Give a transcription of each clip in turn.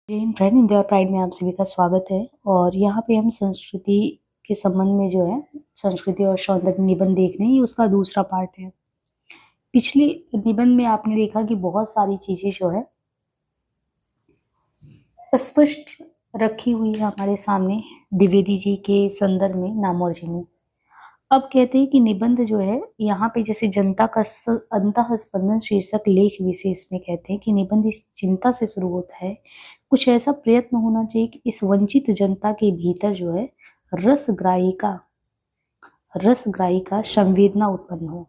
जय Hind friend, India pride में आप सभी का स्वागत है। और यहाँ पे हम संस्कृति के संबंध में जो है संस्कृति और सौंदर्य निबंध देख रहे हैं। ये उसका दूसरा पार्ट है। पिछले निबंध में आपने देखा कि बहुत सारी चीजें जो है स्पष्ट रखी हुई है हमारे सामने द्विवेदी जी के संदर्भ में नामोर्जी में। अब कहते हैं कि निबंध जो है यहाँ पे जैसे जनता का अंतःस्पंदन शीर्षक लेख विशेष में कहते हैं कि निबंध इस चिंता से शुरू होता है, कुछ ऐसा प्रयत्न होना चाहिए कि इस वंचित जनता के भीतर जो है रसग्राही का संवेदना उत्पन्न हो।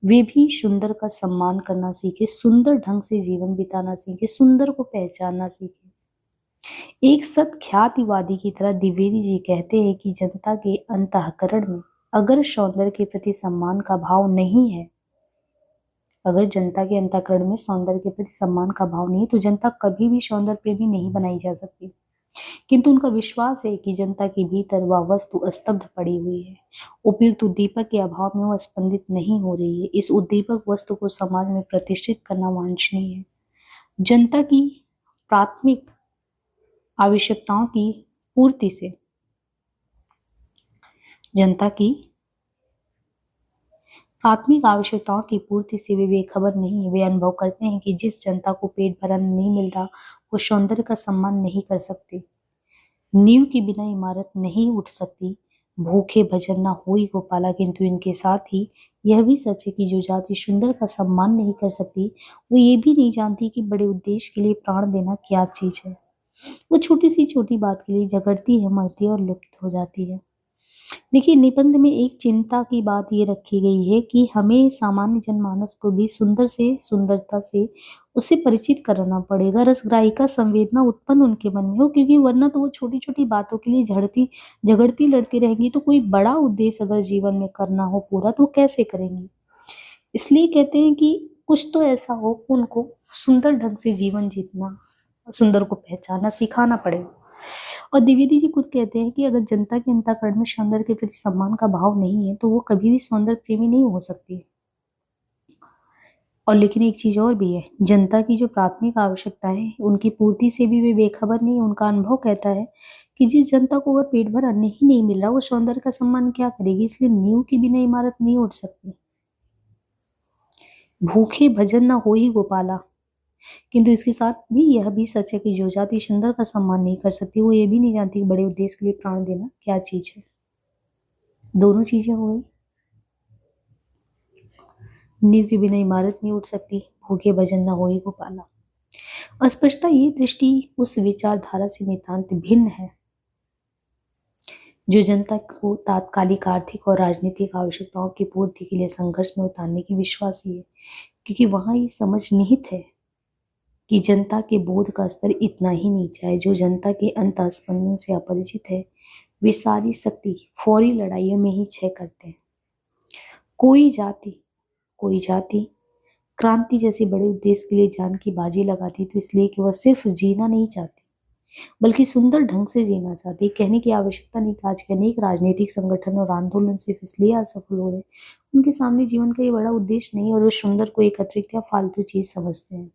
वे भी सुंदर का सम्मान करना सीखे, सुंदर ढंग से जीवन बिताना सीखे, सुंदर को पहचानना सीखे। एक सत्ख्यातिवादी की तरह द्विवेदी जी कहते हैं कि जनता के अंतःकरण में अगर सौंदर्य के प्रति सम्मान का भाव नहीं है, अगर जनता के अंतःकरण में सौंदर्य के प्रति सम्मान का भाव नहीं है, तो जनता कभी भी सौंदर्य प्रेमी नहीं बनाई जा सकती। किंतु उनका विश्वास है कि जनता के भीतर वह वस्तु स्तब्ध पड़ी हुई है, उपयुक्त उद्दीपक के अभाव में वह स्पंदित नहीं हो रही है। इस उद्दीपक वस्तु को समाज में प्रतिष्ठित करना वांछनीय है। जनता की प्राथमिक आवश्यकताओं की पूर्ति से जनता की प्राथमिक आवश्यकताओं की पूर्ति से वे बेखबर नहीं है। वे अनुभव करते हैं कि जिस जनता को पेट भरा नहीं मिल रहा, वो सौंदर्य का सम्मान नहीं कर सकती। नींव के बिना इमारत नहीं उठ सकती। भूखे भजन न होई गोपाला। किंतु इनके साथ ही यह भी सच है कि जो जाति सुंदर का सम्मान नहीं कर सकती, वो ये भी नहीं जानती कि बड़े उद्देश्य के लिए प्राण देना क्या चीज है। वो छोटी सी छोटी बात के लिए झगड़ती है, मरती है और लुप्त हो जाती है। देखिए, निबंध में एक चिंता की बात ये रखी गई है कि हमें सामान्य जनमानस को भी सुंदर से सुंदरता से उससे परिचित कराना पड़ेगा। रसग्राही का संवेदना उत्पन्न उनके मन में हो, क्योंकि वरना तो वो छोटी छोटी बातों के लिए झगड़ती लड़ती रहेंगी। तो कोई बड़ा उद्देश्य अगर जीवन में करना हो पूरा, तो वो कैसे करेंगी। इसलिए कहते हैं कि कुछ तो ऐसा हो, उनको सुंदर ढंग से जीवन जीतना, सुंदर को पहचानना सिखाना पड़ेगा। और द्विवेदी जी खुद कहते हैं कि अगर जनता के अंतःकरण में सौंदर्य के प्रति सम्मान का भाव नहीं है, तो वो कभी भी सौंदर्य प्रेमी नहीं हो सकती। और लेकिन एक चीज और भी है, जनता की जो प्राथमिक आवश्यकता है उनकी पूर्ति से भी वे बेखबर नहीं है। उनका अनुभव कहता है कि जिस जनता को अगर पेट भर अन्न ही नहीं मिल रहा, वो सौंदर्य का सम्मान क्या करेगी। इसलिए नींव के बिना इमारत नहीं उठ सकती। भूखे भजन न हो ही गोपाला। किंतु इसके साथ भी यह भी सच है कि जो जाति सुंदर का सम्मान नहीं कर सकती, वो ये भी नहीं जानती कि बड़े उद्देश्य के लिए प्राण देना क्या चीज है। दोनों चीजें हो गई। नींव के बिना इमारत नहीं उठ सकती, भूखे भजन न होई गोपाला। अस्पष्टता ये दृष्टि उस विचारधारा से नितांत भिन्न है जो जनता को तात्कालिक आर्थिक और राजनीतिक आवश्यकताओं की पूर्ति के लिए संघर्ष में उतारने की विश्वासी है। क्योंकि वहां ये समझ निहित है कि जनता के बोध का स्तर इतना ही नीचा है। जो जनता के अंतःस्पंदन से अपरिचित है, वे सारी शक्ति फौरी लड़ाइयों में ही क्षय करते हैं। कोई जाति क्रांति जैसे बड़े उद्देश्य के लिए जान की बाजी लगाती, तो इसलिए कि वह सिर्फ जीना नहीं चाहती, बल्कि सुंदर ढंग से जीना चाहती। कहने की आवश्यकता नहीं कि आज के अनेक राजनीतिक संगठन और आंदोलन सिर्फ इसलिए असफल हो रहे, उनके सामने जीवन का ये बड़ा उद्देश्य नहीं, और वे सुंदर को एक अतिरिक्त या फालतू चीज समझते हैं।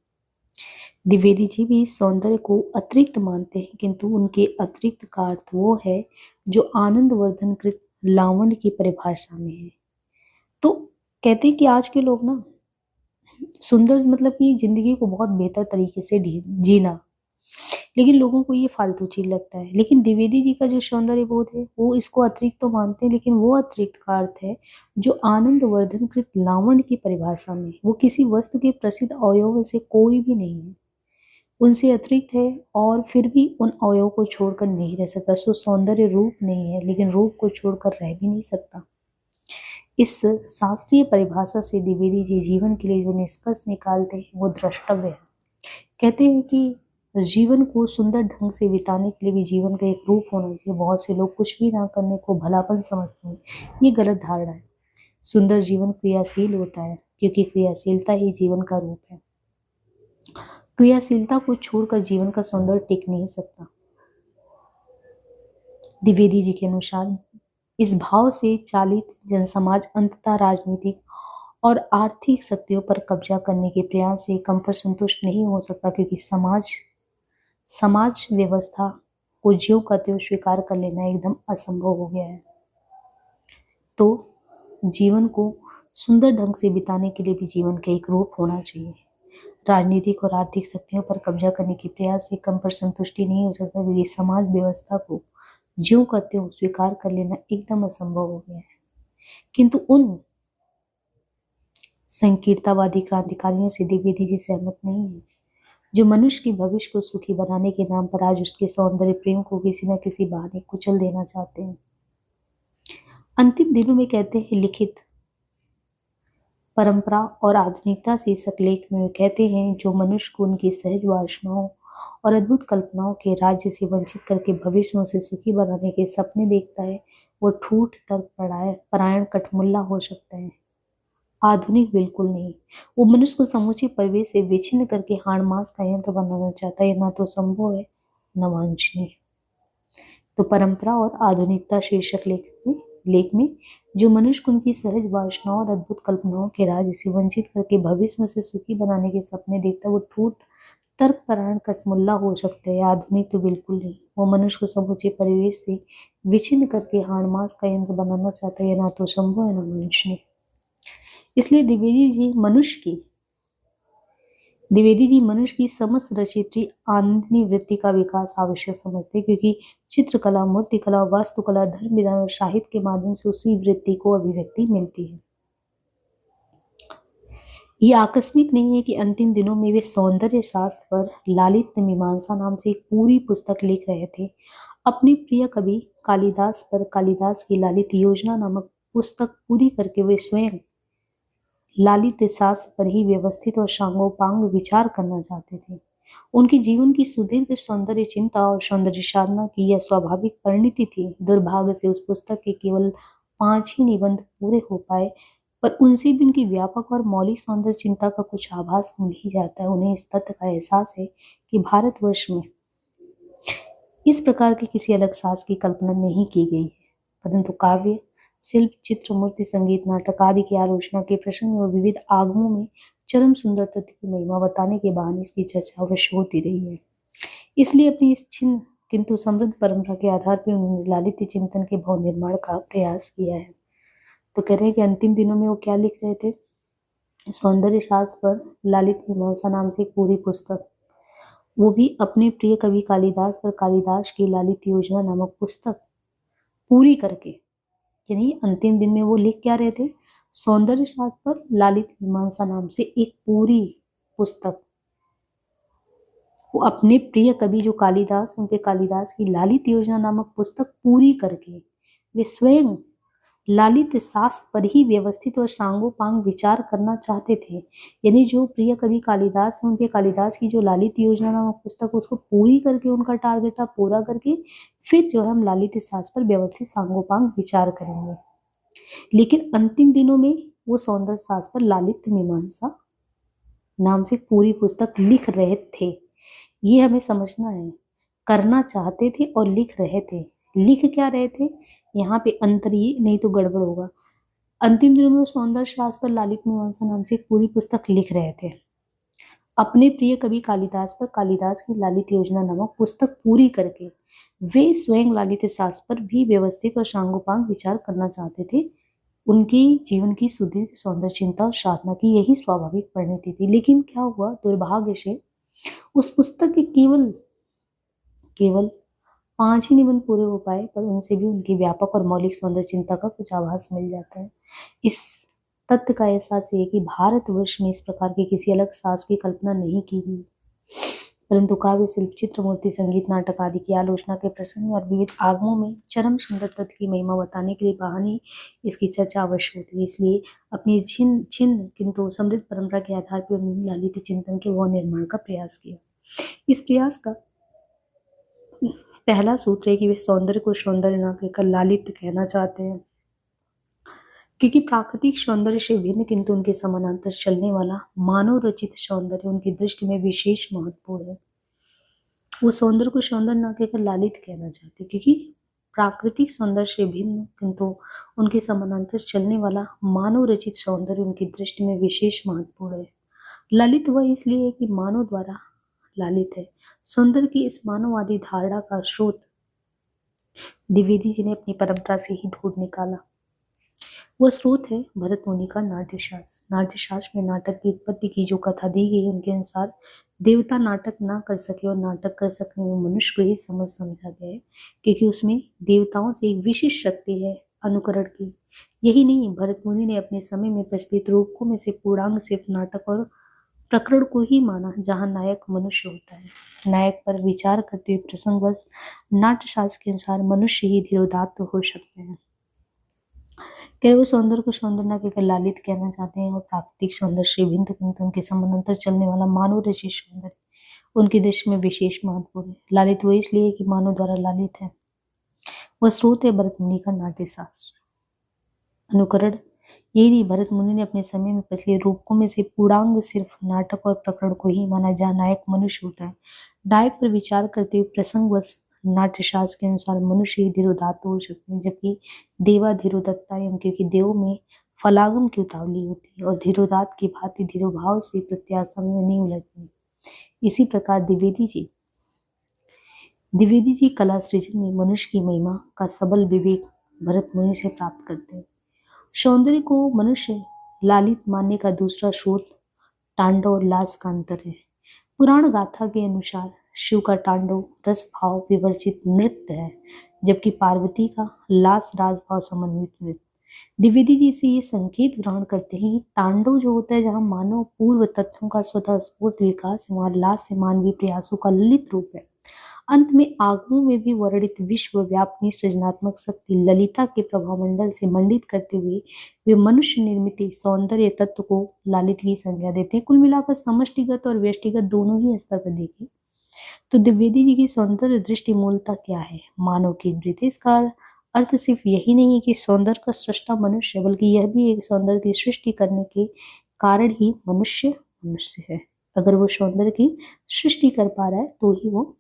द्विवेदी जी भी सौंदर्य को अतिरिक्त मानते हैं, किंतु उनके अतिरिक्त का अर्थ वो है जो आनंदवर्धन कृत लावण्य की परिभाषा में है। तो कहते हैं कि आज के लोग ना सुंदर मतलब कि जिंदगी को बहुत बेहतर तरीके से जीना, लेकिन लोगों को ये फालतू चीज लगता है। लेकिन द्विवेदी जी का जो सौंदर्य बोध है, वो इसको अतिरिक्त तो मानते हैं, लेकिन वो अतिरिक्त का अर्थ है जो आनंदवर्धन कृत लावण्य की परिभाषा में, वो किसी वस्तु के प्रसिद्ध अवयव से कोई भी नहीं है, उनसे अतिरिक्त है, और फिर भी उन अवयव को छोड़कर नहीं रह सकता। सो सौंदर्य रूप नहीं है, लेकिन रूप को छोड़कर रह भी नहीं सकता। इस शास्त्रीय परिभाषा से द्विवेदी जी जीवन के लिए जो निष्कर्ष निकालते हैं, वो द्रष्टव्य है। कहते हैं कि जीवन को सुंदर ढंग से बिताने के लिए भी जीवन का एक रूप होना चाहिए। बहुत से लोग कुछ भी ना करने को भलापन समझते हैं, ये गलत धारणा है। सुंदर जीवन क्रियाशील होता है, क्योंकि क्रियाशीलता ही जीवन का रूप है। क्रियाशीलता को छोड़कर जीवन का सौंदर्य टिक नहीं सकता। द्विवेदी जी के अनुसार इस भाव से चालित जनसमाज अंततः राजनीतिक और आर्थिक शक्तियों पर कब्जा करने के प्रयास से कम पर संतुष्ट नहीं हो सकता, क्योंकि समाज समाज व्यवस्था को ज्यों का त्यों स्वीकार कर लेना एकदम असंभव हो गया है। तो जीवन को सुंदर ढंग से बिताने के लिए भी जीवन का एक रूप होना चाहिए। राजनीतिक और आर्थिक शक्तियों पर कब्जा करने के प्रयास से कम पर संतुष्टि नहीं हो सकता, क्योंकि समाज व्यवस्था को ज्यों का त्यों स्वीकार कर लेना एकदम असंभव हो गया है। किंतु उन संकीर्णतावादी क्रांतिकारियों से द्विवेदी जी सहमत नहीं है, जो मनुष्य की भविष्य को सुखी बनाने के नाम पर आज उसके सौंदर्य प्रेम को किसी न किसी बहाने कुचल देना चाहते हैं। अंतिम दिनों में कहते हैं लिखित परंपरा और आधुनिकता शीर्षक लेख में वे कहते हैं, जो मनुष्य को उनकी सहज वासनाओं और अद्भुत कल्पनाओं के राज्य से वंचित करके भविष्य में उसे सुखी बनाने के सपने देखता है, वो ठूठ तर्क परायण कठमुल्ला हो सकता है, आधुनिक बिल्कुल नहीं। वो मनुष्य को समूचे परिवेश से विच्छिन्न करके हाड़ मांस का यंत्र बनाना चाहता है। ना तो संभव है, न वांछनीय। तो परंपरा और आधुनिकता शीर्षक लेख में जो मनुष्य को उनकी सहज वासनाओं और अद्भुत कल्पनाओं के राज्य से वंचित करके भविष्य में उसे सुखी बनाने के सपने देखता है, वो ठूठ तर्कपरायण कठमुल्ला हो सकता है, आधुनिक तो बिल्कुल नहीं। वो मनुष्य को समूचे परिवेश से विच्छिन्न करके हाड़ मांस का यंत्र बनाना चाहता है, ना तो संभव है, न वांछनीय। इसलिए द्विवेदी जी मनुष्य की समस्त रचित्री आनंदनी वृत्ति का विकास आवश्यक समझते, क्योंकि चित्रकला, मूर्तिकला, वास्तुकला, धर्म विधान और साहित्य के माध्यम से उसी वृत्ति को अभिव्यक्ति मिलती है। ये आकस्मिक नहीं है कि अंतिम दिनों में वे सौंदर्य शास्त्र पर लालित्य मीमांसा नाम से एक पूरी पुस्तक लिख रहे थे। अपने प्रिय कवि कालिदास पर कालिदास की लालित योजना नामक पुस्तक पूरी करके वे स्वयं लालित्य शास्त्र पर ही व्यवस्थित और सांगोपांग विचार करना चाहते थे। उनके जीवन की सुदीर्घ सौंदर्य चिंता और सौंदर्य साधना की यह स्वाभाविक परिणति थी। दुर्भाग्य से उस पुस्तक के केवल 5 ही निबंध पूरे हो पाए, पर उनसे भी उनकी व्यापक और मौलिक सौंदर्य चिंता का कुछ आभास मिल ही जाता है। उन्हें इस तथ्य का एहसास है कि भारतवर्ष में इस प्रकार की किसी अलग साज की कल्पना नहीं की गई है, परंतु काव्य, शिल्प, चित्र, मूर्ति, संगीत, नाटक आदि की आलोचना के प्रसंग और विविध आगमों में चरम सुंदर तत्व की महिमा बताने के बहाने इसकी चर्चा अवश्य होती रही है। इसलिए अपनी इस छिन्न किंतु समृद्ध परंपरा के आधार पर उन्होंने लालित्य चिंतन के भव निर्माण का प्रयास किया है। तो कह रहे हैं कि अंतिम दिनों में वो क्या लिख रहे थे? सौंदर्य शास्त्र पर लालित्य मीमांसा नाम से एक पूरी पुस्तक, वो भी अपने प्रिय कवि कालिदास पर कालिदास की लालित योजना नामक पुस्तक पूरी करके। यानी अंतिम दिन में वो लिख क्या रहे थे? सौंदर्य शास्त्र पर लालित मीमांसा नाम से एक पूरी पुस्तक। वो अपने प्रिय कवि जो कालिदास, उन पे कालिदास की लालित योजना नामक पुस्तक पूरी करके वे स्वयं लालित शास्त्र पर ही व्यवस्थित और सांगोपांग विचार करना चाहते थे। यानी जो प्रिय कवि कालिदास है, उनके कालिदास की जो लालित योजना नामक पुस्तक, उसको पूरी करके उनका टारगेट था पूरा करके फिर जो है हम लालित शास्त्र पर व्यवस्थित सांगोपांग विचार करेंगे। लेकिन अंतिम दिनों में वो सौंदर्य शास्त्र पर लालित्य मीमांसा नाम से पूरी पुस्तक लिख रहे थे। ये हमें समझना है, करना चाहते थे और लिख रहे थे। लिख क्या रहे थे, यहाँ पे अंतर ये नहीं तो गड़बड़ होगा। अंतिम दिनों में वो सौंदर्य शास्त्र पर लालित मीमांसा नाम से एक पूरी पुस्तक लिख रहे थे। अपने प्रिय कवि कालिदास पर कालिदास की लालित योजना नामक पुस्तक पूरी करके वे स्वयं लालित शास्त्र पर भी व्यवस्थित और सांगोपांग विचार करना चाहते थे। उनकी जीवन की सुदीर्घ सौंदर्य चिंता और साधना की यही स्वाभाविक परिणति थी। लेकिन क्या हुआ, दुर्भाग्य से उस पुस्तक के केवल 5 ही निबंध पूरे हो पाए, पर उनसे भी उनकी व्यापक और मौलिक सौंदर्य चिंता का कुछ आभास मिल जाता है। इस तथ्य का एहसास ये कि भारतवर्ष में इस प्रकार की किसी अलग साज की कल्पना नहीं की गई, परंतु काव्य, शिल्प, चित्र, मूर्ति, संगीत, नाटक आदि की आलोचना के प्रसंग और विविध आगमों में चरम सुंदर तत्व की महिमा बताने के लिए बहाने इसकी चर्चा अवश्य होती है। इसलिए अपनी छिन्न किंतु समृद्ध परंपरा के आधार पर उन्होंने लालित्य चिंतन के वह निर्माण का प्रयास किया। इस प्रयास का पहला सूत्र है कि वे सौंदर्य को सौंदर्य न कहकर लालित्य कहना चाहते हैं, क्योंकि प्राकृतिक सौंदर्य से भिन्न किंतु उनके समानांतर चलने वाला मानव रचित सौंदर्य उनकी दृष्टि में विशेष महत्वपूर्ण है। वो सौंदर्य को सौंदर्य न कहकर लालित्य कहना चाहते, क्योंकि प्राकृतिक सौंदर्य से भिन्न किंतु उनके समानांतर चलने वाला मानव रचित सौंदर्य उनकी दृष्टि में विशेष महत्वपूर्ण है। ललित वह इसलिए है कि मानव द्वारा लालित है। सौंदर्य की इस मानववादी धारणा का स्रोत द्विवेदी जी ने अपनी परंपरा से ही ढूंढ निकाला। वह स्रोत है भरत मुनि का नाट्यशास्त्र। नाट्यशास्त्र में नाटक की उत्पत्ति की जो कथा दी गई उनके अनुसार देवता नाटक ना कर सके और नाटक कर सकने में मनुष्य को ही समझा गया है, क्योंकि उसमें देवताओं से एक विशिष्ट शक्ति है अनुकरण की। यही नहीं, भरत मुनि ने अपने समय में प्रचलित रूपों में से पूर्णांग सिर्फ नाटक और प्रकरण को ही माना, जहाँ नायक मनुष्य होता है। नायक पर विचार करते हुए प्रसंगवश नाट्यशास्त्र के अनुसार मनुष्य ही धीरोदात्त हो सकते हैं। केवल सौंदर्य को सौंदर्य न कहकर लालित कहना चाहते हैं, और प्राकृतिक सौंदर्य से भिन्न किंतु उनके समानांतर चलने वाला मानव रचित सौंदर्य उनकी दृष्टि में विशेष महत्वपूर्ण है। लालित वो इसलिए कि मानव द्वारा लालित है। वह स्रोत है भरत मुनि का नाट्यशास्त्र। अनुकरण यही नहीं, भरत मुनि ने अपने समय में प्रचलित रूपों में से पूर्णांग सिर्फ नाटक और प्रकरण को ही माना, जहाँ नायक मनुष्य होता है। नायक पर विचार करते हुए प्रसंगवश नाट्यशास्त्र के अनुसार मनुष्य ही धीरोदात्त हो सकते हैं, जबकि देवा धीरोदत्ता एवं, क्योंकि देवों में फलागम की उतावली होती है और धीरोदात्त की भांति धीरोभाव से प्रत्याशा में नहीं उलझते। इसी प्रकार द्विवेदी जी कला सृजन में मनुष्य की महिमा का सबल विवेक भरत मुनि से प्राप्त करते हैं। सौंदर्य को मनुष्य लालित मानने का दूसरा स्रोत तांडव और लास का अंतर है। पुराण गाथा के अनुसार शिव का तांडव रस भाव विवर्जित नृत्य है, जबकि पार्वती का लास राज भाव समन्वित नृत्य। द्विवेदी जी से ये संकेत ग्रहण करते हैं कि तांडव जो होता है, जहाँ मानव पूर्व तत्वों का स्वतः स्फूर्त विकास है, वहाँ लास से मानवीय प्रयासों का ललित रूप है। अंत में आगमों में भी वर्णित विश्वव्यापी सृजनात्मक शक्ति ललिता के प्रभावमंडल से मंडित करते हुए वे मनुष्य निर्मित सौंदर्य तत्व को लालित की संज्ञा देते हैं। कुल मिलाकर समष्टिगत और व्यष्टिगत दोनों ही स्तर पर देखें तो द्विवेदी जी की सौंदर्य दृष्टि मूलतः क्या है? मानव केंद्रित। इसका अर्थ सिर्फ यही नहीं है कि सौंदर्य का सृष्टा मनुष्य, बल्कि यह भी एक सौंदर्य की सृष्टि करने के कारण ही मनुष्य मनुष्य है। अगर वो सौंदर्य की सृष्टि कर पा रहा है तो ही वो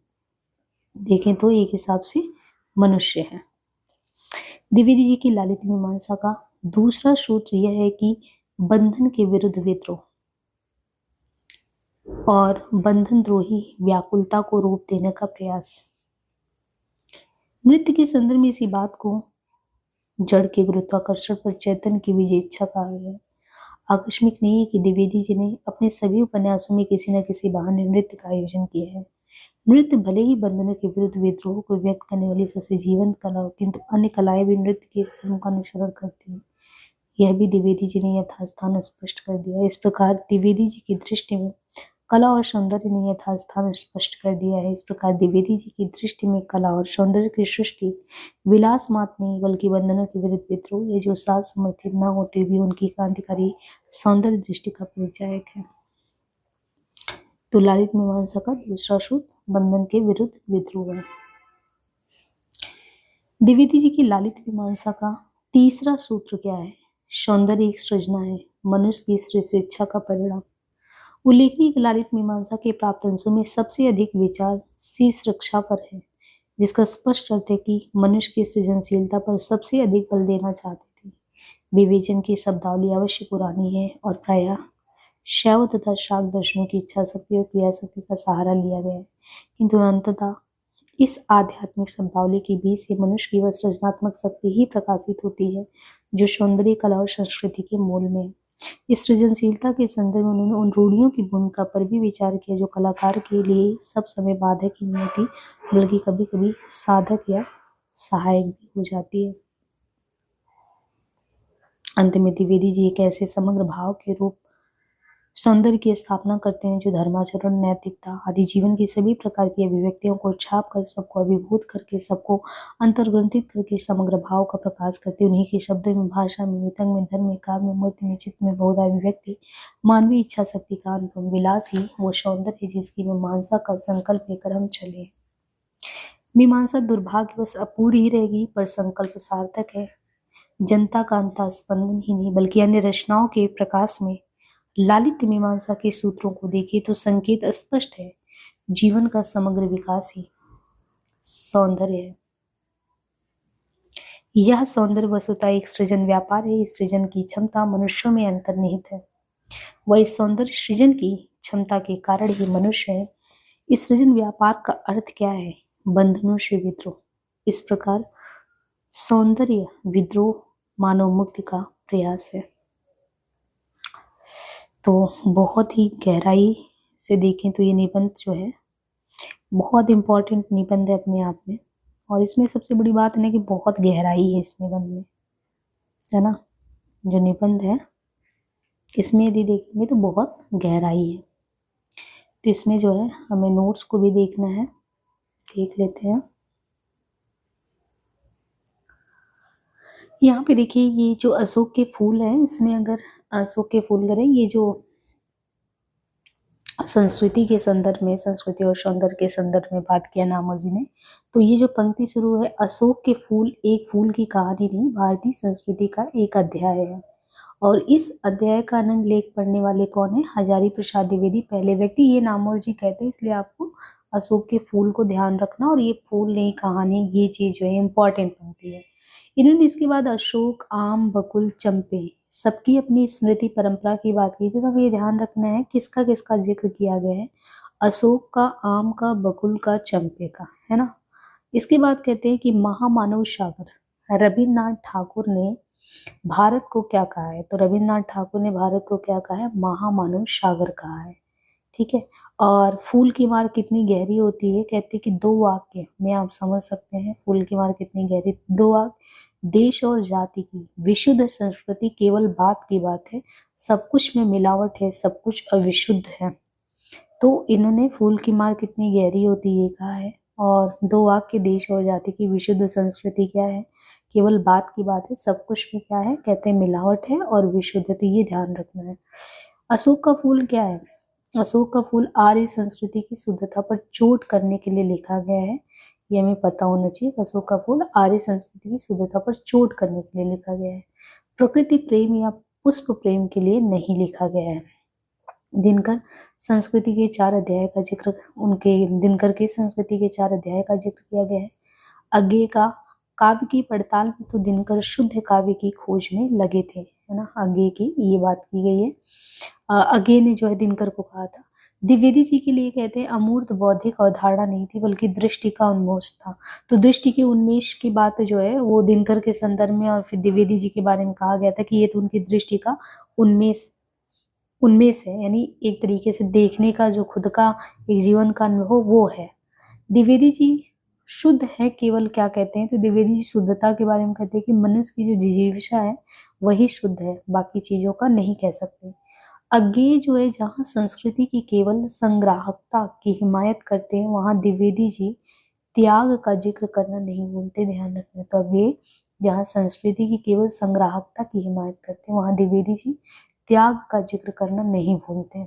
देखें तो एक हिसाब से मनुष्य है। द्विवेदी जी की लालित मीमांसा का दूसरा सूत्र यह है कि बंधन के विरुद्ध विद्रोह और बंधन द्रोही व्याकुलता को रूप देने का प्रयास। नृत्य के संदर्भ में इसी बात को जड़ के गुरुत्वाकर्षण पर चैतन्य की विजय इच्छा कहा गया है। आकस्मिक नहीं है कि द्विवेदी जी ने अपने सभी उपन्यासों में किसी न किसी बहाने नृत्य का आयोजन किया है। नृत्य भले ही बंधनों के विरुद्ध विद्रोह को व्यक्त करने वाली सबसे जीवंत कला हो, किंतु अन्य कलाएं भी नृत्य के स्थलों का अनुसरण करती हैं। यह भी द्विवेदी जी ने यथास्थान स्पष्ट कर दिया है। इस प्रकार द्विवेदी जी की दृष्टि में कला और सौंदर्य ने यथास्थान स्पष्ट कर दिया है। इस प्रकार द्विवेदी जी की दृष्टि में कला और सौंदर्य की सृष्टि विलास मात्र नहीं, बल्कि बंधनों के विरुद्ध विद्रोह है, जो साथ समर्थित न होते हुए उनकी क्रांतिकारी सौंदर्य दृष्टि का परिचायक है। तो लालित मीमांसा का दूसरा सूत्र बंधन के विरुद्ध विद्रोह है। द्विवेदी जी की लालित मीमांसा का तीसरा सूत्र क्या है? सौंदर्य एक सृजना है, मनुष्य की सृष्टि इच्छा का परिणाम। उल्लेखनीय लालित मीमांसा के प्राप्त अंशों में सबसे अधिक विचार शीश रक्षा पर है, जिसका स्पष्ट अर्थ है कि मनुष्य की सृजनशीलता पर सबसे अधिक बल देना चाहते थे। विवेचन की शब्दावली अवश्य पुरानी है और प्रायः शैव तथा शाक्त दर्शनों की इच्छा शक्ति और क्रिया शक्ति का सहारा लिया गया है, किंतु अंततः इस आध्यात्मिक शब्दावली के बीच से मनुष्य की वह सृजनात्मक शक्ति ही प्रकाशित होती है जो सौंदर्य, कला और संस्कृति के मूल में। इस सृजनशीलता के संदर्भ में उन्होंने उन रूढ़ियों की भूमिका पर भी विचार किया जो कलाकार के लिए सब समय बाधक ही नहीं होती, बल्कि कभी कभी साधक या सहायक भी हो जाती है। अंत में द्विवेदी जी एक ऐसे समग्र भाव के रूप सौंदर्य की स्थापना करते हैं जो धर्माचरण, नैतिकता आदि जीवन की सभी प्रकार की अभिव्यक्तियों को छाप कर, सबको अभिभूत करके, सबको अंतर्ग्रंथित करके समग्र भाव का प्रकाश करते। उन्हीं के शब्दों में, भाषा में, वितंग में, धर्म में, काव्य में, मूर्ति में, चित्त में बहुधा अभिव्यक्ति मानवीय इच्छा शक्ति का अनुपम विलास ही वो सौंदर्य है जिसकी मीमांसा का संकल्प लेकर हम चले। मीमांसा दुर्भाग्यवश अपूर्ण ही रहेगी, पर संकल्प सार्थक है। जनता का अंतः स्पंदन ही नहीं, बल्कि अन्य रचनाओं के प्रकाश में लालित मीमांसा के सूत्रों को देखें तो संकेत स्पष्ट है। जीवन का समग्र विकास ही सौंदर्य है। यह सौंदर्य वस्तुतः एक सृजन व्यापार है। इस सृजन की क्षमता मनुष्यों में अंतर्निहित है। वह इस सौंदर्य सृजन की क्षमता के कारण ही मनुष्य है। इस सृजन व्यापार का अर्थ क्या है? बंधनों से विद्रोह। इस प्रकार सौंदर्य विद्रोह मानव मुक्ति का प्रयास है। तो बहुत ही गहराई से देखें तो ये निबंध जो है बहुत इम्पोर्टेंट निबंध है अपने आप में, और इसमें सबसे बड़ी बात है कि बहुत गहराई है इस निबंध में, है ना। जो निबंध है इसमें यदि देखेंगे तो बहुत गहराई है। तो इसमें जो है हमें नोट्स को भी देखना है, देख लेते हैं। यहाँ पे देखिए ये जो अशोक के फूल है, इसमें अगर अशोक के फूल करें, ये जो संस्कृति के संदर्भ में, संस्कृति और सौंदर्य के संदर्भ में बात किया नामर जी ने, तो ये जो पंक्ति शुरू है, अशोक के फूल एक फूल की कहानी नहीं, भारतीय संस्कृति का एक अध्याय है। और इस अध्याय का आनंद लेख पढ़ने वाले कौन है? हजारी प्रसाद द्विवेदी पहले व्यक्ति, ये नामोर जी कहते हैं, इसलिए आपको अशोक के फूल को ध्यान रखना, और ये फूल नहीं कहानी, ये चीज जो है इंपॉर्टेंट पंक्ति है। इन्होंने इसके बाद अशोक, आम, बकुल, चंपे सबकी अपनी स्मृति परंपरा की बात की थी। तो ये ध्यान रखना है किसका किसका जिक्र किया गया है, अशोक का, आम का, बकुल का, चंपे का, है ना। इसके बाद कहते हैं कि महामानव सागर, रविन्द्रनाथ ठाकुर ने भारत को क्या कहा है? तो रविन्द्रनाथ ठाकुर ने भारत को क्या कहा है? महामानव सागर कहा है, ठीक है। और फूल की मार कितनी गहरी होती है? कहते हैं कि 2 वाक्य में आप समझ सकते हैं फूल की मार कितनी गहरी। 2 वाक्य, देश और जाति की विशुद्ध संस्कृति केवल बात की बात है, सब कुछ में मिलावट है, सब कुछ अविशुद्ध है। तो इन्होंने फूल की मार कितनी गहरी होती है कहा है। और 2 वाक्य, देश और जाति की विशुद्ध संस्कृति क्या है? केवल बात की बात है, सब कुछ में क्या है? कहते हैं मिलावट है और विशुद्ध है। तो ये ध्यान रखना है। अशोक का फूल क्या है? अशोक का फूल आर्य संस्कृति की शुद्धता पर चोट करने के लिए लिखा गया है, ये हमें पता होना चाहिए। अशोक का फूल आर्य संस्कृति की शुद्धता पर चोट करने के लिए लिखा गया है, प्रकृति प्रेम या पुष्प प्रेम के लिए नहीं लिखा गया है। दिनकर संस्कृति के 4 अध्याय का जिक्र, उनके दिनकर के संस्कृति के 4 अध्याय का जिक्र किया गया है। अज्ञेय का काव्य की पड़ताल में तो दिनकर शुद्ध काव्य की खोज में लगे थे, है ना। अज्ञेय की ये बात की गई है। अज्ञेय ने जो है दिनकर को कहा था। द्विवेदी जी के लिए कहते हैं अमूर्त बौद्धिक अवधारणा नहीं थी, बल्कि दृष्टि का उन्मेष था। तो दृष्टि के उन्मेष की बात जो है वो दिनकर के संदर्भ में और फिर द्विवेदी जी के बारे में कहा गया था कि ये तो उनकी दृष्टि का उन्मेष उन्मेष है, यानी एक तरीके से देखने का जो खुद का एक जीवन का अनुभव वो है। द्विवेदी जी शुद्ध है केवल, क्या कहते हैं? तो द्विवेदी जी शुद्धता के बारे में कहते हैं कि मनुष्य की जो जिजीविषा है वही शुद्ध है, बाकी चीजों का नहीं कह सकते। अज्ञेय जो है जहाँ संस्कृति की केवल संग्राहकता की हिमायत करते हैं, वहां द्विवेदी जी त्याग का जिक्र करना नहीं भूलते, ध्यान रखना। तो अज्ञेय जहाँ संस्कृति की केवल संग्राहकता की हिमायत करते हैं, वहां द्विवेदी जी त्याग का जिक्र करना नहीं भूलते।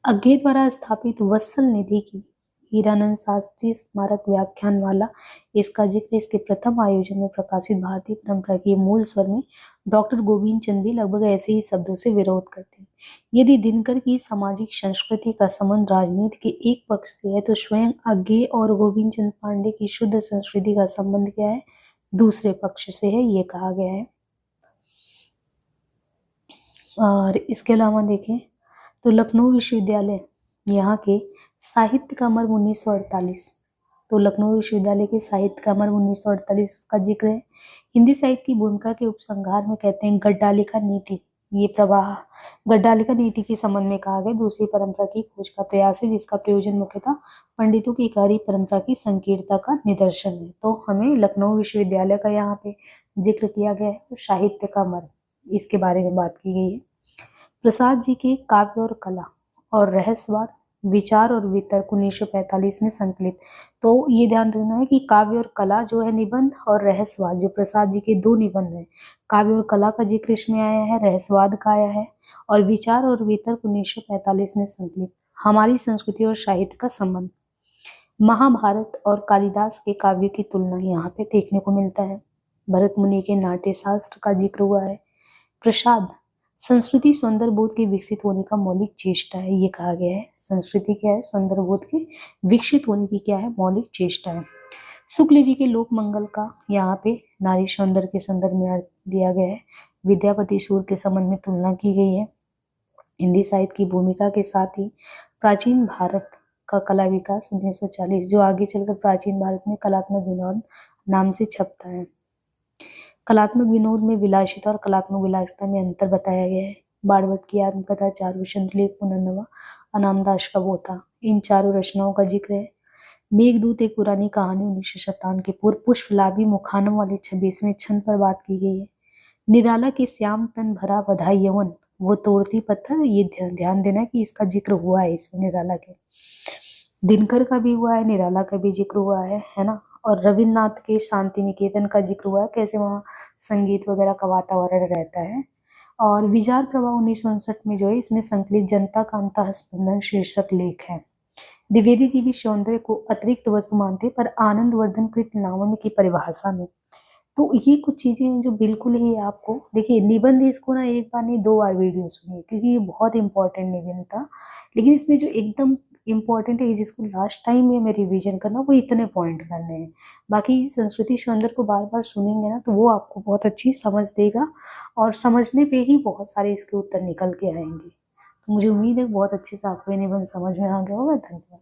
अज्ञेय द्वारा स्थापित वत्सल निधि की हीरानंद शास्त्री स्मारक व्याख्यानमाला, इसका जिक्र इसके प्रथम आयोजन में प्रकाशित भारतीय परंपरा के मूल स्वर में डॉक्टर गोविंद चंद भी लगभग ऐसे ही शब्दों से विरोध करते हैं। यदि दिनकर की सामाजिक संस्कृति का संबंध राजनीति के एक पक्ष से है, तो स्वयं अज्ञेय और गोविंद चंद पांडे की शुद्ध संस्कृति का संबंध क्या है? दूसरे पक्ष से है, ये कहा गया है। और इसके अलावा देखें तो लखनऊ विश्वविद्यालय यहाँ के साहित्य का मर्म 1948, तो लखनऊ विश्वविद्यालय के साहित्य का मर्म 1948 का जिक्र है। हिंदी साहित्य की भूमिका के उपसंहार में कहते हैं गड्डालिका नीति, ये प्रवाह गड्डालिका नीति के संबंध में कहा गया दूसरी परंपरा की खोज का प्रयास है, जिसका प्रयोजन मुख्यतः पंडितों की कार्य परंपरा की संकीर्णता का निदर्शन है। तो हमें लखनऊ विश्वविद्यालय का यहाँ पे जिक्र किया गया है, तो साहित्य का मर्म इसके बारे में बात की गई है। प्रसाद जी के काव्य और कला और रहस्यवाद, विचार और वितर्क 1945 में संकलित। तो ये ध्यान रखना है कि काव्य और कला जो है निबंध, और रहस्यवाद जो प्रसाद जी के 2 निबंध हैं, काव्य और कला का जिक्र इसमें आया है, रहस्यवाद का आया है, और विचार और वितर्क 1945 में संकलित। हमारी संस्कृति और साहित्य का संबंध, महाभारत और कालिदास के काव्य की तुलना यहाँ पे देखने को मिलता है। भरत मुनि के नाट्य शास्त्र का जिक्र हुआ है। प्रसाद संस्कृति सौंदर्य बोध के विकसित होने का मौलिक चेष्टा है, ये कहा गया है। संस्कृति क्या है? सौंदर्य बोध के विकसित होने की क्या है? मौलिक चेष्टा है। शुक्ल जी के लोक मंगल का यहाँ पे नारी सौंदर्य के संदर्भ में अर्थ दिया गया है। विद्यापति सूर के संबंध में तुलना की गई है। हिंदी साहित्य की भूमिका के साथ ही प्राचीन भारत का कला विकास 1940, जो आगे चलकर प्राचीन भारत में कलात्मक विनोद नाम से छपता है। कलात्मक विनोद में विलासिता और कलात्मक विलासिता में अंतर बताया गया है। बाणभट्ट की आत्मकथा, चारुवंश लेख, पुनर्नवा, अनामदास का बोथा, इन चारों रचनाओं का जिक्र है। मेघदूत एक पुरानी कहानी 1957 के पूर्व पुष्पलाभी मुखानम वाले 26वें छंद पर बात की गई है। निराला के श्याम तन भरा बधाई यवन, वो तोड़ती पत्थर, ये ध्यान देना कि इसका जिक्र हुआ है इसमें निराला के। दिनकर का भी हुआ है, निराला का भी जिक्र हुआ है ना। और रविन्द्रनाथ के शांति निकेतन का जिक्र हुआ है, कैसे वहाँ संगीत वगैरह का वातावरण रहता है। और विचार प्रवाह 1959 में जो है, इसमें संकलित जनता का अंतःस्पंदन शीर्षक लेख है। द्विवेदी जी भी सौंदर्य को अतिरिक्त वस्तु मानते, पर आनंदवर्धन कृत लावण्य की परिभाषा में। तो ये कुछ चीजें हैं जो बिल्कुल ही आपको, देखिए निबंध इसको ना एक बार नहीं 2 बार वीडियो सुनिए, क्योंकि ये बहुत इंपॉर्टेंट निबंध था। लेकिन इसमें जो एकदम इम्पोर्टेंट है, जिसको लास्ट टाइम में रिवीजन करना, वो इतने पॉइंट करने हैं। बाकी संस्कृति सौंदर्य को बार बार सुनेंगे ना, तो वो आपको बहुत अच्छी समझ देगा, और समझने पे ही बहुत सारे इसके उत्तर निकल के आएंगे। तो मुझे उम्मीद है बहुत अच्छे से आपको ये निबंध समझ में आ गया होगा। धन्यवाद।